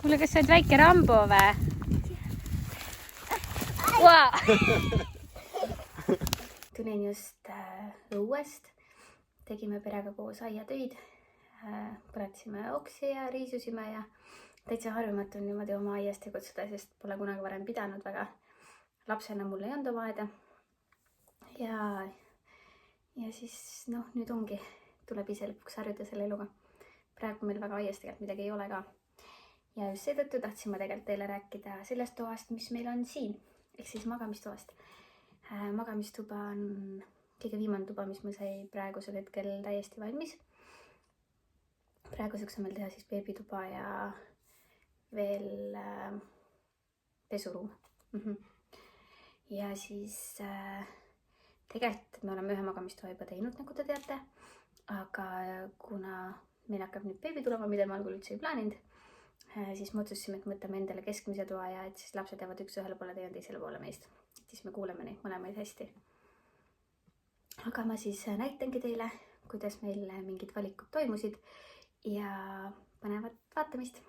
Kuule, kas sa oled väike Rambo või? Wow. Tulin just õuest. Tegime perega koos aiatöid. Põletasime oksi ja riisusime ja täitsa harjumatu on niimoodi oma aias tegutseda, sest pole kunagi varem pidanud väga. Lapsena mul ei olnud oma aeda. Ja siis nüüd ongi, tuleb ise lõpuks harjuda selle eluga. Praegu meil väga aias tegelikult midagi ei ole ka. Ja just seetõttu tahtsin ma tegelikult teile rääkida sellest toast, mis meil on siin. Ehk siis magamistoast. Magamistuba on kõige viimane tuba, mis meil sai praegusel hetkel täiesti valmis. Praeguseks on meil teha siis beebituba ja veel pesuruum. Ja siis tegelikult me oleme ühe magamistoa juba teinud, nagu te teate. Aga kuna meil hakkab nüüd beebi tulema, mida ma algul üldse ei plaaninud, siis me otsustasime, et mõtleme endale keskmise toa ja et siis lapsed jäävad üks ühele poole ja teisele poole meist. Siis me kuuleme neid mõlemaid hästi. Aga ma siis näitangi teile, kuidas meil mingid valikud toimusid ja panevad vaatamist.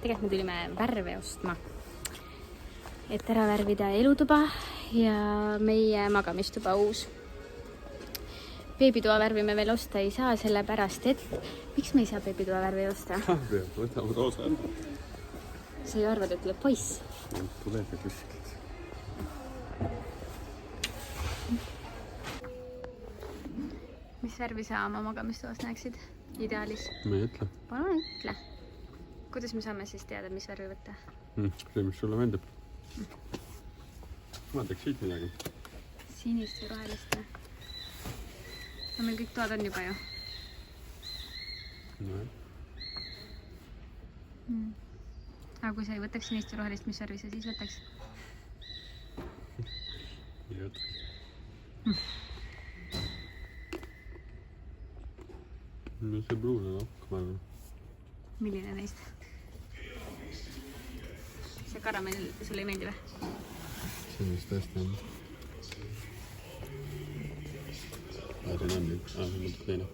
Tegelikult me tulime värve ostma, et ära värvida elutuba ja meie magamistuba uus. Beebitoa värvi me veel osta ei saa, sellepärast et... Miks me ei saa beebitoa värvi osta? Võtame toosa ära. Sa ju arvad, et tuleb poiss? Tuleb ja kuskilt. Mis värvi sa oma magamistoas näeksid ideaalis? Ma ei ütle. Palun ütle. Kuidas me saame siis teada, mis värvi võtta? See, mis sulle meeldib. Ma teeks siit midagi. Sinist või rohelist või? No meil kõik toad on juba ju. Aga kui sa ei võtaks sinist või rohelist, mis värvi sa siis võtaks? Ei võtaks. No see pruun on hakkama arvan. Milline neist? See karamell sulle ei meeldi või? See mis tõesti on. See on üks. See mõtleb teine.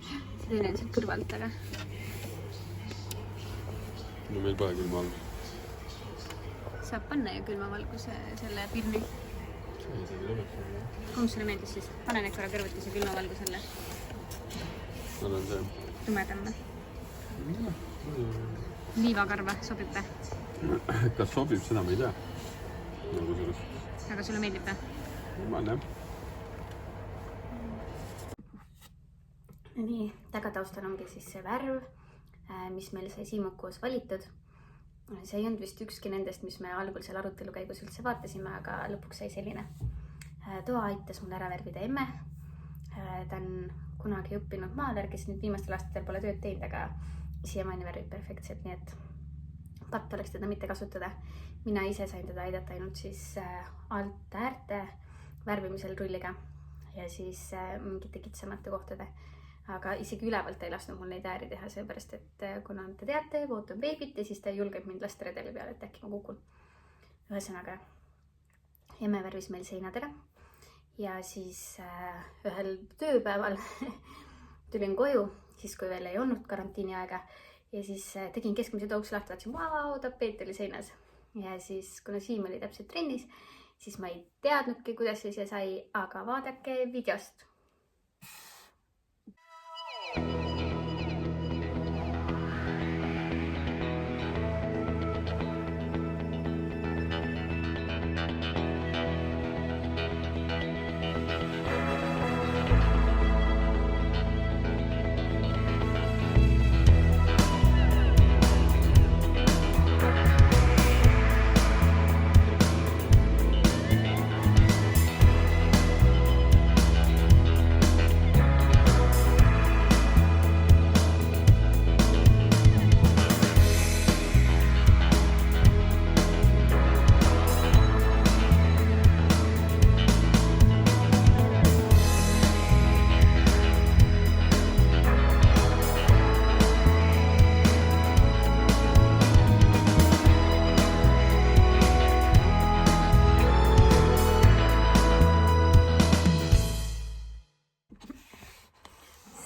See teine on sealt kõrvalt, aga... No meil pole külmavalgus. Saab panna ju külmavalguse selle pirni. Ei, see ei oleks. Kumb sulle meeldis siis? Pane need korra kõrvuti see külmavalgusele. Ma olen see. Tumedam või? Liivakarva sobib või? Kas sobib, seda ma ei tea. Nagu sellest. Aga sulle meeldib või? Ma olen jah. Nii, tagataustal ongi siis see värv, mis meil sai Siimuk koos valitud. See ei olnud vist ükski nendest, mis me algul seal arutelu käigus üldse vaatasime, aga lõpuks sai selline. Toa aitas mul ära värvida emme. Ta on kunagi õppinud maaler, kes nüüd viimastel aastatel pole tööd teinud, aga siiamaani värvib perfektselt, nii et patt oleks teda mitte kasutada. Mina ise sain teda aidata ainult siis alt äärte värvimisel rulliga ja siis mingite kitsamate kohtade. Aga isegi ülevalt ei lasknud mul neid ääri teha, seepärast, et kuna te teate, ootan beebit ja siis ta julgeb mind lasta redeli peale, et äkki ma kukun. Ühesõnaga, emme värvis meil seinadega ja siis ühel tööpäeval tulin koju, siis kui veel ei olnud karantiini aega ja siis tegin keskmise tooks lahti, vaatasin, vau, tapeet oli seinas. Ja siis, kuna Siim oli täpselt trennis, siis ma ei teadnudki, kuidas see sai, aga vaadake videost.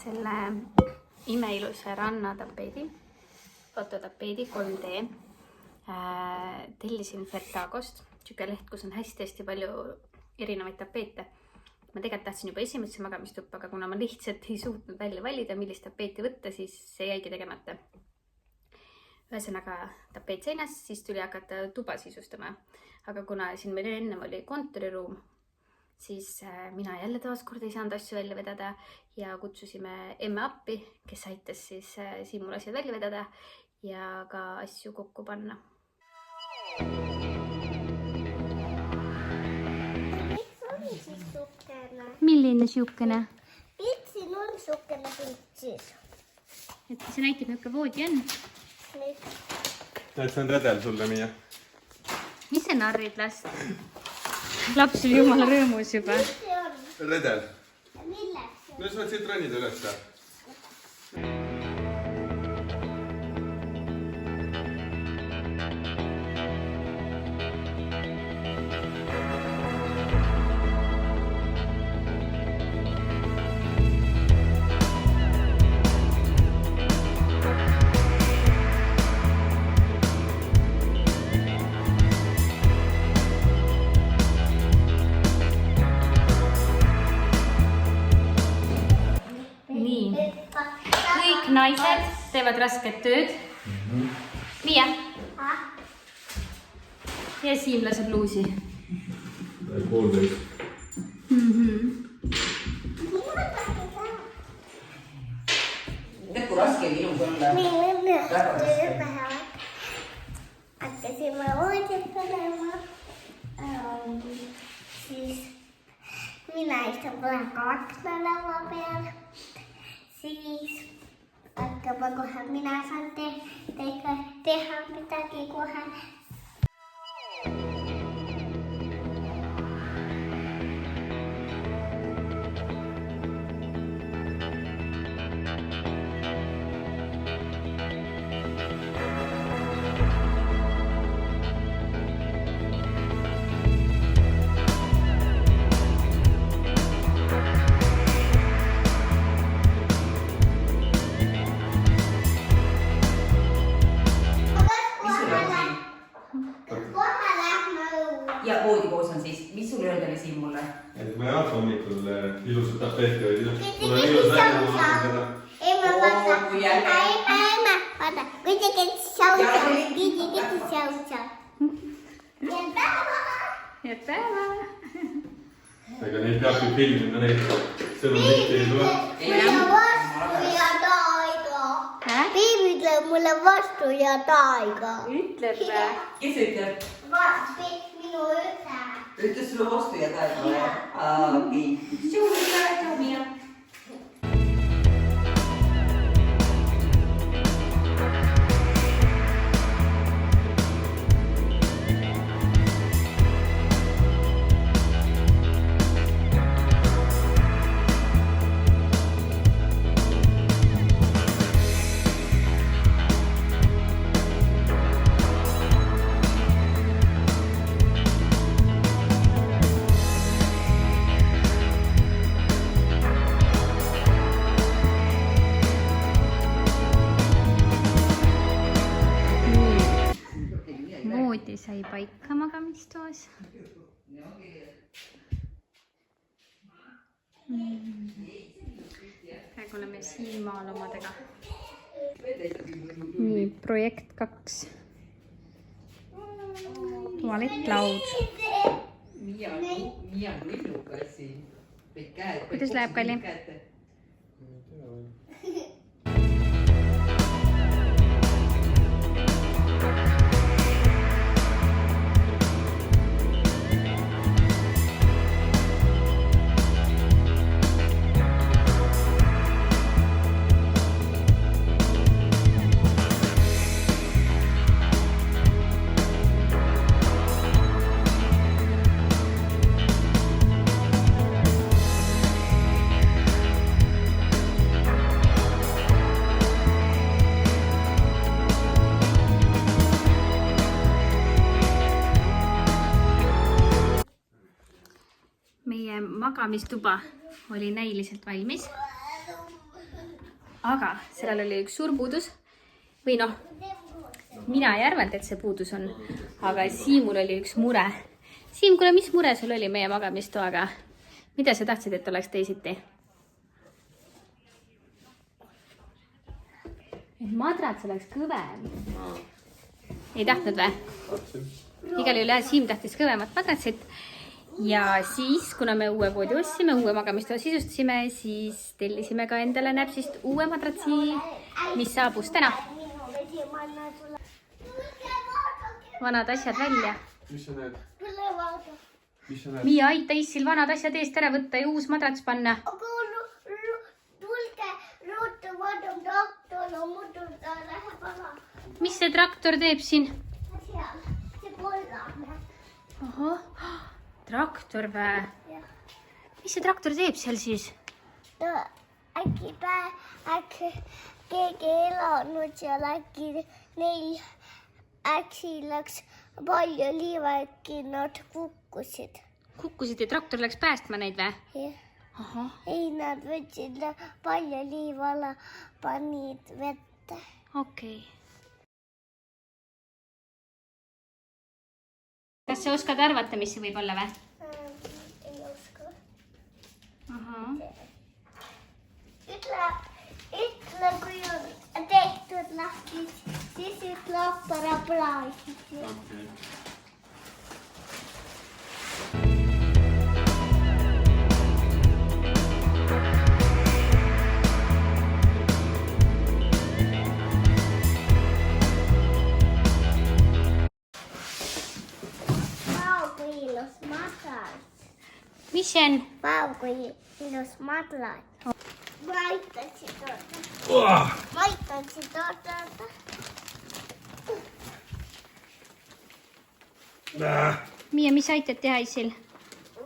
selle imeilusa rannatapeedi fototapeedi 3D. Tellisin Fertagost, siuke leht, kus on hästi palju erinevaid tapeete. Ma tegelikult tahtsin juba esimesse magamistuppa, aga kuna ma lihtsalt ei suutnud välja valida, millist tapeeti võtta, siis see jäigi tegemata. Ühesõnaga tapeet seinas, siis tuli hakata tuba sisustama. Aga kuna siin meil ennem oli kontoriruum, siis mina jälle taaskord ei saanud asju välja vedada ja kutsusime emme appi, kes aitas siis Siimul asjad välja vedada ja ka asju kokku panna. Milline siukene? Pilt siin on siukene pilt siis. Et see näitab, milline voodi on. Näed, see on redel sulle, Miia. Mis see narrid last? Laps oli jumala rõõmus juba. Mis see on? Redel. Milleks? No siis võid siit ronida üles. Kõik naised teevad rasket tööd. Miia. Ja Siim laseb luusi. Poolteist. Tead, kui raske on ilus olla. Meil on tööpäevad. Hakkasime voodit panema. Siis mina istun praegu aknalaua peal. Siis hakkame kohe, mina saan teha midagi kohe. Ja voodikoos on siis, mis sul öelda oli siin mulle? Et ma ei vaata hommikul ilusat tapeeti, vaid ilus. Ei, Mul on ilus välja, ma vaatan seda. ma vaata. Kui tegid sausa. Ja päeva. Ega neid peabki filmida, neid sõnum mitte ei tule. Mulle vastu ja taiga. Piim ütleb mulle vastu ja taiga. Ütleb vä? Kes ütleb? Minu ütle. Ütles sulle vastu ja taega? Okei. Tšau, Miia. Voodi sai paika magamistoas. Praegu oleme Siimaal omadega. Nii, projekt 2. Tualettlaud. Miia on linnukas siin. Kuidas läheb, Kalli? Meie magamistuba oli näiliselt valmis, aga sellel oli üks suur puudus. või noh, mina ei arvanud, et see puudus on, aga Siimul oli üks mure. Siim, kuule, mis mure sul oli meie magamistoaga? Mida sa tahtsid, et oleks teisiti? Et madrats oleks kõvem. Ei tahtnud või? Igal juhul Siim tahtis kõvemat madratsit. Ja siis, kuna me uue voodi ostsime, uue magamistoa sisustasime, siis tellisime ka endale näpsist uue madratsi, mis saabus täna. Vanad asjad välja. Mis sa näed? Miia, aita Issil vanad asjad eest ära võtta ja uus madrats panna. Tulge, ruttu vaadam traktor, muidu ta läheb ära. Mis see traktor teeb siin? Seal, see kollane. Ohoh, traktor vä? Mis see traktor teeb seal siis? Äkki keegi elanud seal, äkki neil läks palju liiva, äkki nad kukkusid. Kukkusid ja traktor läks päästma neid vä? Ahah. Ei, nad võtsid palju liiva alla, panid vette. Okei. Kas sa oskad arvata, mis see võib olla vä? Ei oska. Ahah. Ütle, kui on tehtud lahti, siis ütle apara plaasist. Okei. Vau, kui ilus madras. Mis see on? Vau, kui ilus madras. Ma aitaksin toodata. Miia, mis aitad teha Issil?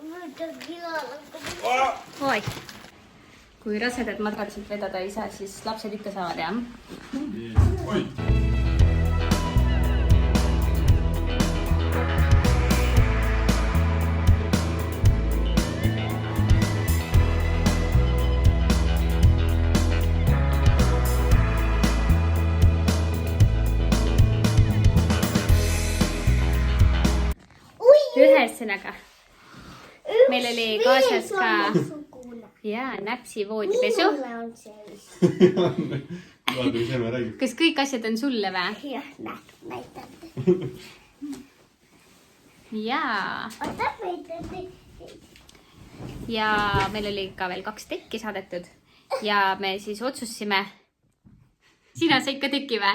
Muidugi laulab. Oi. Kui rasedad madratsid vedada ei saa, siis lapsed ikka saavad, jah? Oi! Ühesõnaga, meil oli kaasas ka näpsi voodipesu. Vaata, mis ema räägib. Kas kõik asjad on sulle vä? Jah, näitate. Jaa. Oota, näitate. Ja meil oli ka veel 2 tekki saadetud. Ja me siis otsustasime. Sina said ka teki vä?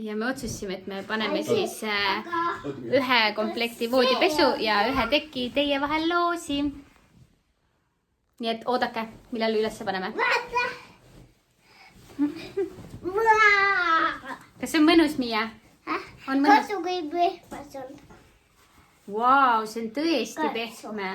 Ja me otsustasime, et me paneme siis ühe komplekti voodipesu ja ühe teki teie vahel loosi. Nii et oodake, millal üles paneme. Vaata. Kas see on mõnus, Miia? On mõnus? Kasu kui pehmas on. Vau, see on tõesti pehme.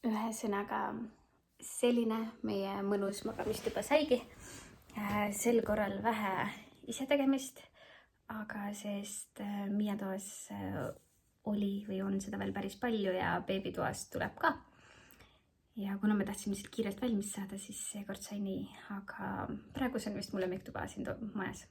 Ühesõnaga, selline meie mõnus magamistuba saigi. Sel korral vähe ise tegemist, aga sest Miia toas oli või on seda veel päris palju ja beebitoast tuleb ka. Ja kuna me tahtsime lihtsalt kiirelt valmis saada, siis seekord sai nii, aga praegu see on vist mu lemmiktuba siin majas.